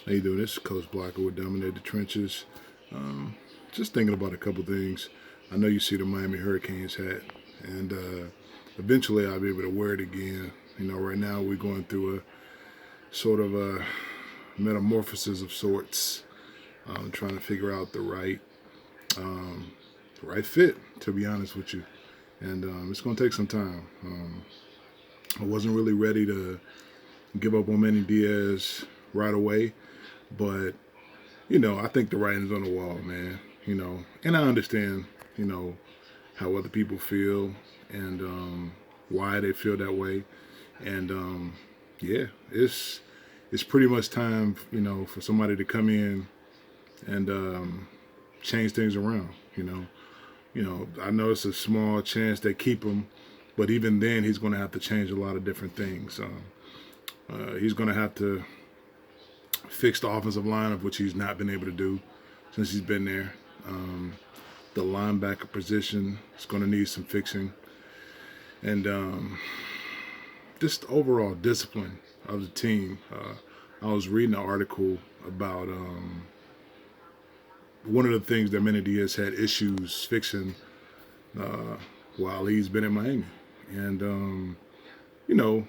How you doing? This is Coach Blocker with Dominate the Trenches. Just thinking about a couple things. I know you see the Miami Hurricanes hat, and eventually I'll be able to wear it again. Right now we're going through a sort of a metamorphosis of sorts, trying to figure out the right fit. To be honest with you, and it's going to take some time. I wasn't really ready to give up on Manny Diaz right away, but I think the writing's on the wall, man. And I understand, you know, how other people feel and why they feel that way. And yeah, it's pretty much time, for somebody to come in and change things around. I know it's a small chance they keep him, but even then, he's going to have to change a lot of different things. He's going to have to fix the offensive line, of which he's not been able to do since he's been there. The linebacker position is going to need some fixing, and just overall discipline of the team. I was reading an article about one of the things that Manny Diaz had issues fixing uh, while he's been in Miami, and you know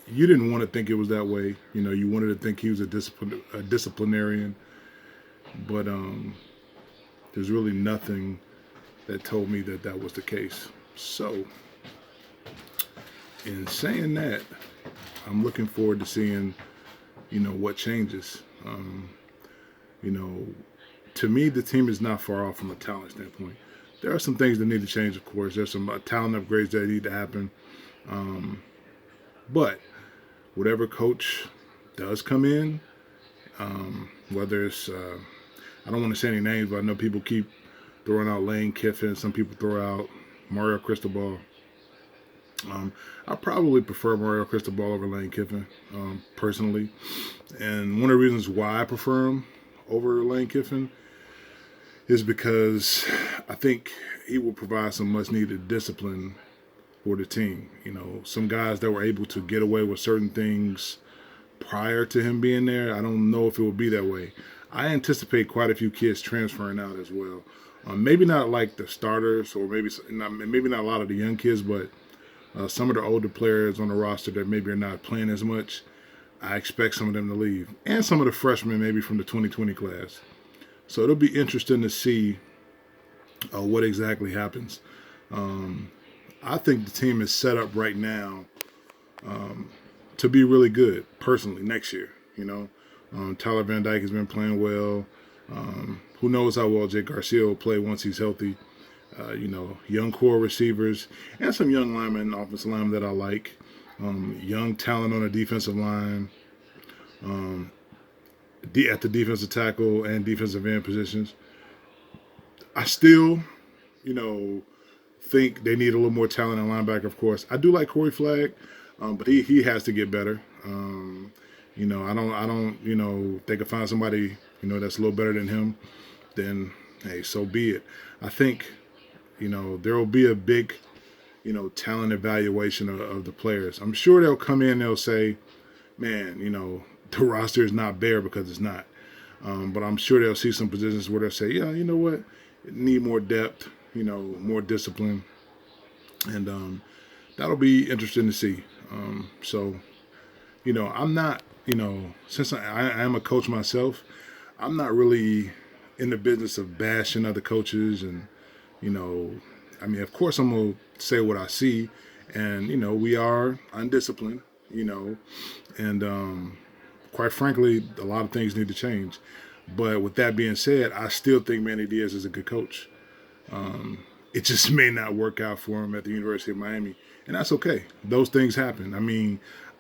you didn't want to think it was that way. You wanted to think he was a disciplinarian, but there's really nothing that told me that that was the case. So, in saying that, I'm looking forward to seeing, what changes. You know, to me, the team is not far off from a talent standpoint. There are some things that need to change, of course. There's some talent upgrades that need to happen. Um, but whatever coach does come in, whether it's I don't want to say any names, but I know people keep throwing out Lane Kiffin. Some people throw out Mario Cristobal. I probably prefer Mario Cristobal over Lane Kiffin, personally. And one of the reasons why I prefer him over Lane Kiffin is because I think he will provide some much needed discipline for the team. Some guys that were able to get away with certain things prior to him being there, I don't know if it will be that way. I anticipate quite a few kids transferring out as well. Maybe not like the starters, or maybe not a lot of the young kids, but some of the older players on the roster that maybe are not playing as much. I expect some of them to leave, and some of the freshmen maybe from the 2020 class. So it'll be interesting to see what exactly happens. I think the team is set up right now to be really good, personally, next year. Tyler Van Dyke has been playing well. Who knows how well Jake Garcia will play once he's healthy. Young core receivers and some young linemen, offensive linemen that I like. Young talent on the defensive line, at the defensive tackle and defensive end positions. I still, you know, think they need a little more talent in linebacker. Of course, I do like Corey Flagg, but he has to get better. I don't they could find somebody that's a little better than him. Then hey, so be it. I think there will be a big talent evaluation of the players. I'm sure they'll come in and they'll say, man, the roster is not bare because it's not. But I'm sure they'll see some positions where they'll say, yeah, you know what, need more depth, more discipline, and that'll be interesting to see. I'm not, since I am a coach myself, I'm not really in the business of bashing other coaches. And, of course I'm going to say what I see. And, we are undisciplined, and quite frankly, a lot of things need to change. But with that being said, I still think Manny Diaz is a good coach. It just may not work out for him at the University of Miami, and that's okay. Those things happen.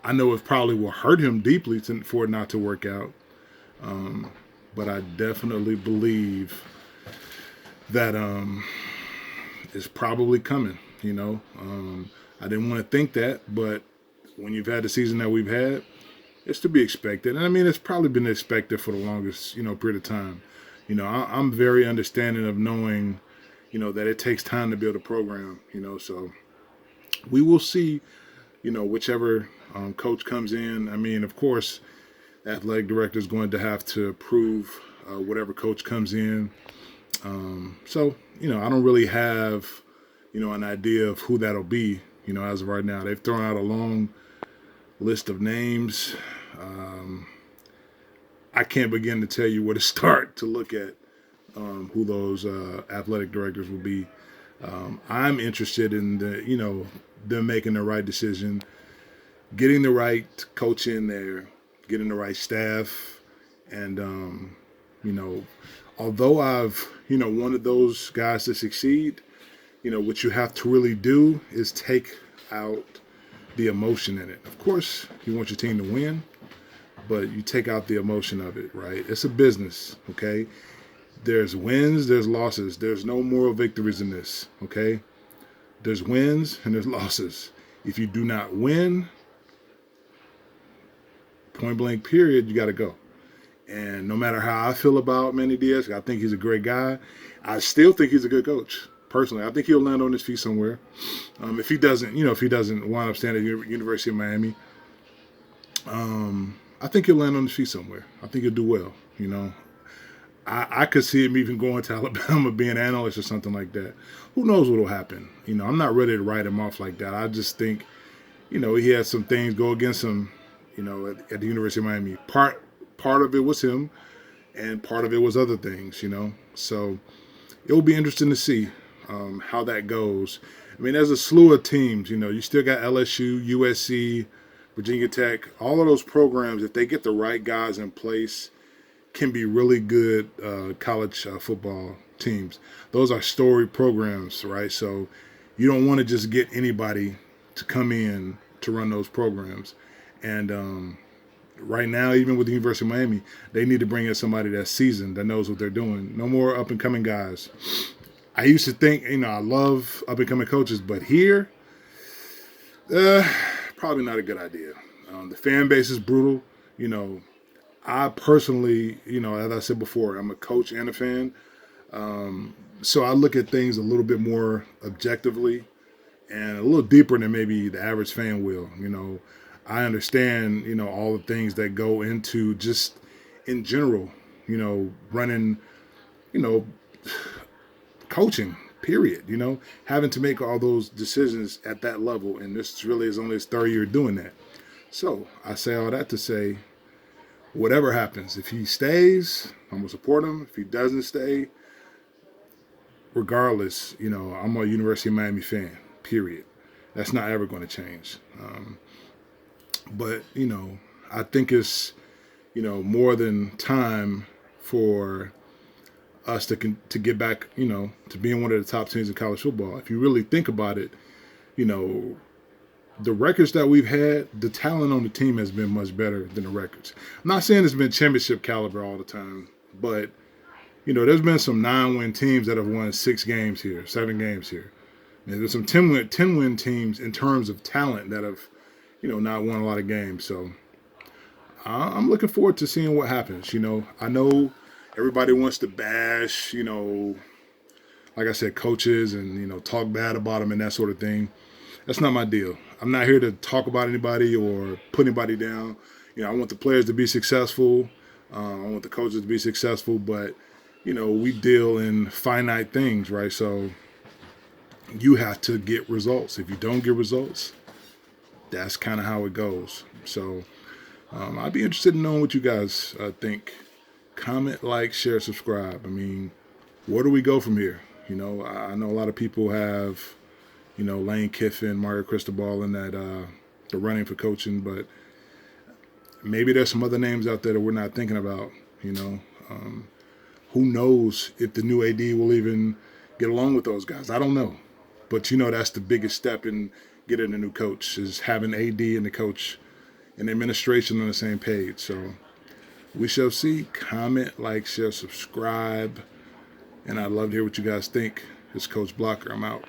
I know it probably will hurt him deeply for it not to work out, but I definitely believe that it's probably coming. I didn't want to think that, but when you've had the season that we've had, it's to be expected. And it's probably been expected for the longest, period of time. I'm very understanding of knowing, that it takes time to build a program, so we will see, whichever coach comes in. Of course, athletic director is going to have to approve whatever coach comes in. So, I don't really have, an idea of who that'll be, as of right now. They've thrown out a long list of names. I can't begin to tell you where to start to look at who those athletic directors will be. I'm interested in them making the right decision, getting the right coach in there, getting the right staff, and although I've wanted those guys to succeed, what you have to really do is take out the emotion in it. Of course, you want your team to win, but you take out the emotion of it, right? It's a business, okay? There's wins, there's losses. There's no moral victories in this, okay? There's wins and there's losses. If you do not win, point blank period, you got to go. And no matter how I feel about Manny Diaz, I think he's a great guy. I still think he's a good coach. Personally, I think he'll land on his feet somewhere. If he doesn't wind up staying at the University of Miami, I think he'll land on his feet somewhere. I think he'll do well. I could see him even going to Alabama, being an analyst or something like that. Who knows what will happen? I'm not ready to write him off like that. I just think, he had some things go against him, at the University of Miami. Part of it was him, and part of it was other things, So it will be interesting to see how that goes. I mean, there's a slew of teams. You still got LSU, USC, Virginia Tech. All of those programs, if they get the right guys in place, can be really good college football teams. Those are storied programs, right? So you don't want to just get anybody to come in to run those programs. And right now, even with the University of Miami, they need to bring in somebody that's seasoned, that knows what they're doing. No more up-and-coming guys. I used to think, I love up-and-coming coaches, but here, probably not a good idea. The fan base is brutal. I personally, as I said before, I'm a coach and a fan. So I look at things a little bit more objectively and a little deeper than maybe the average fan will. I understand, all the things that go into just in general, running, coaching, period, having to make all those decisions at that level. And this really is only his third year doing that. So I say all that to say, whatever happens, if he stays, I'm going to support him. If he doesn't stay, regardless, I'm a University of Miami fan, period. That's not ever going to change. But, I think it's, more than time for us to get back, to being one of the top teams in college football. If you really think about it, the records that we've had, the talent on the team has been much better than the records. I'm not saying it's been championship caliber all the time, but, there's been some 9-win teams that have won 6 games here, 7 games here. And there's some 10-win teams in terms of talent that have, not won a lot of games. So I'm looking forward to seeing what happens. I know everybody wants to bash, like I said, coaches and, talk bad about them and that sort of thing. That's not my deal. I'm not here to talk about anybody or put anybody down. I want the players to be successful. I want the coaches to be successful, but, we deal in finite things, right? So you have to get results. If you don't get results, that's kind of how it goes. So I'd be interested in knowing what you guys think. Comment, like, share, subscribe. I mean, where do we go from here? I know a lot of people have, Lane Kiffin, Mario Cristobal in that the running for coaching, but maybe there's some other names out there that we're not thinking about. Who knows if the new AD will even get along with those guys? I don't know. But, that's the biggest step in getting a new coach, is having AD and the coach and the administration on the same page. So we shall see. Comment, like, share, subscribe. And I'd love to hear what you guys think. It's Coach Blocker. I'm out.